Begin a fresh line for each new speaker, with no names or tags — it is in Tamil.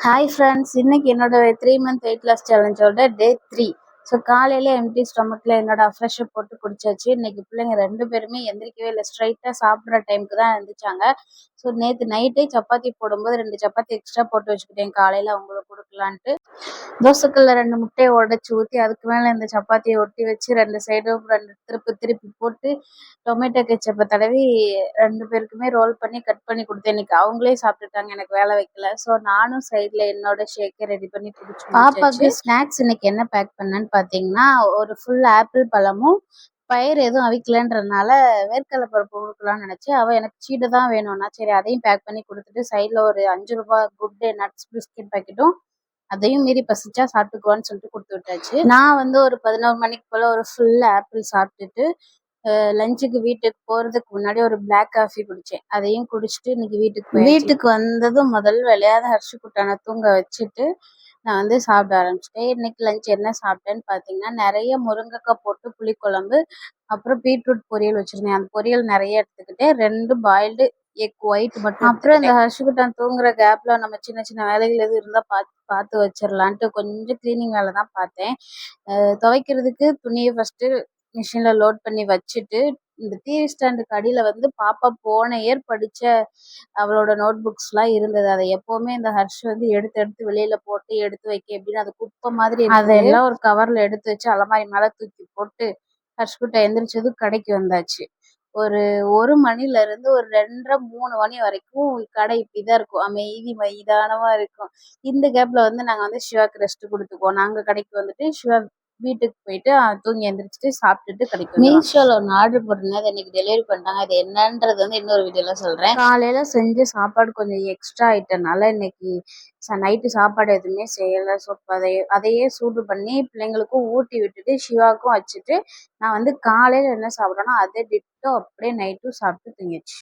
ஹாய் ஃப்ரெண்ட்ஸ், இன்னைக்கு என்னோட 3 மந்த் வெயிட் லாஸ் சேலஞ்சோட டே 3. ஸோ காலையில் எம்டி ஸ்டொமக்கில் என்னோட ஃப்ரெஷ்ஷை போட்டு குடிச்சாச்சு. இன்னைக்கு பிள்ளைங்க 2 பேருமே எந்திரிக்கவே இல்லை, ஸ்ட்ரைட்டாக சாப்பிட்ற டைமுக்கு தான் எழுந்திரிச்சாங்க. ஸோ நேற்று நைட்டே சப்பாத்தி போடும்போது 2 சப்பாத்தி எக்ஸ்ட்ரா போட்டு வச்சுக்கிட்டேன், காலையில் அவங்களுக்கு கொடுக்கலான்ட்டு. தோசைக்கல்ல 2 முட்டையை உடச்சி ஊற்றி அதுக்கு மேலே இந்த சப்பாத்தியை ஒட்டி வச்சு 2 சைடும் 2 திருப்பி திருப்பி போட்டு டொமேட்டோ கெச்சப்பை தடவி 2 பேருக்குமே ரோல் பண்ணி கட் பண்ணி கொடுத்தேன். இன்னைக்கு அவங்களே சாப்பிட்டுட்டாங்க, எனக்கு வேலை வைக்கல. ஸோ நானும் சைடில் என்னோட ஷேக்கை ரெடி பண்ணி குடிச்சு பாப்பாக்கு ஸ்நாக்ஸ் இன்னைக்கு என்ன பேக் பண்ணேன்னு பார்த்தீங்கன்னா, ஒரு ஃபுல் ஆப்பிள் பழமும் பயிர் எதுவும் அவிக்கலன்றதுனால வேர்க்கடலை பருப்பு கொடுக்கலான்னு நினச்சேன். அவள் எனக்கு சீடை தான் வேணும்னா சரி அதையும் பேக் பண்ணி கொடுத்துட்டு சைடில் ஒரு 5 ரூபா குட் டே நட்ஸ் பிஸ்கெட் பாக்கெட்டும் அதையும் மீறி பசிச்சா சாப்பிட்டுக்குவான்னு சொல்லிட்டு கொடுத்து விட்டாச்சு. நான் வந்து ஒரு 11 மணிக்கு போல் ஒரு ஃபுல் ஆப்பிள் சாப்பிட்டுட்டு லஞ்சுக்கு வீட்டுக்கு போகிறதுக்கு முன்னாடி ஒரு பிளாக் காஃபி குடித்தேன். அதையும் குடிச்சிட்டு இன்னைக்கு வீட்டுக்கு வந்ததும் முதல் வேலையாக ஹர்ஷு குட்டானை தூங்க வச்சுட்டு நான் வந்து சாப்பிட ஆரம்பிச்சிட்டேன். இன்னைக்கு லஞ்ச் என்ன சாப்பிட்டேன்னு பார்த்தீங்கன்னா, நிறைய முருங்கைக்காய் போட்டு புளிக்குழம்பு, அப்புறம் பீட்ரூட் பொரியல் வச்சுருந்தேன். அந்த பொரியல் நிறைய எடுத்துக்கிட்டேன். 2 பாயில்டு எக் ஒயிட் மட்டும். அப்புறம் இந்த ஹர்ஷு குட்டான் தூங்குற கேப்பில் நம்ம சின்ன சின்ன வேலைகள் எதுவும் இருந்தால் பார்த்து வச்சிடலான்ட்டு கொஞ்சம் க்ளீனிங் வேலை தான் பார்த்தேன். துவைக்கிறதுக்கு துணியை ஃபஸ்ட்டு மிஷினில் லோட் பண்ணி வச்சுட்டு, இந்த டிவி ஸ்டாண்டுக்கு அடியில் வந்து பாப்பா போன இயர் படித்த அவளோட நோட் புக்ஸ்லாம் இருந்தது. அதை எப்போவுமே இந்த ஹர்ஷ் வந்து எடுத்து எடுத்து வெளியில் போட்டு எடுத்து வைக்க எப்படின்னு அது குப்பை மாதிரி அதெல்லாம் ஒரு கவரில் எடுத்து வச்சு அலமாரி மேலே தூக்கி போட்டு ஹர்ஷ்குட்டை எந்திரிச்சதும் கடைக்கு வந்தாச்சு. ஒரு மணிலேருந்து ஒரு 2:30 3 மணி வரைக்கும் கடை இப்படி தான் இருக்கும், அமைதி மைதானமாக இருக்கும். இந்த கேப்பில் வந்து நாங்கள் வந்து சிவாக்கு ரெஸ்ட் கொடுத்துக்குவோம். நாங்கள் கடைக்கு வந்துட்டு சிவா வீட்டுக்கு போயிட்டு தூங்கி எந்திரிச்சிட்டு சாப்பிட்டுட்டு கிடைக்கும். மீஷோவில் ஒன்று ஆர்டர் போட்டிருந்தேன், அதை இன்னைக்கு டெலிவரி பண்ணிட்டாங்க. அது என்னன்றது வந்து இன்னொரு வீடியோவில் சொல்கிறேன். காலையில் செஞ்ச சாப்பாடு கொஞ்சம் எக்ஸ்ட்ரா ஆயிட்டனால இன்னைக்கு நைட்டு சாப்பாடு எதுவுமே செய்யலை. ஸோ அதையே சூடு பண்ணி பிள்ளைங்களுக்கும் ஊட்டி விட்டுட்டு சிவாவுக்கும் வச்சுட்டு நான் வந்து காலையில் என்ன சாப்பிட்றேனோ அதே டிட்டோ அப்படியே நைட்டும் சாப்பிட்டு தூங்கிடுச்சு.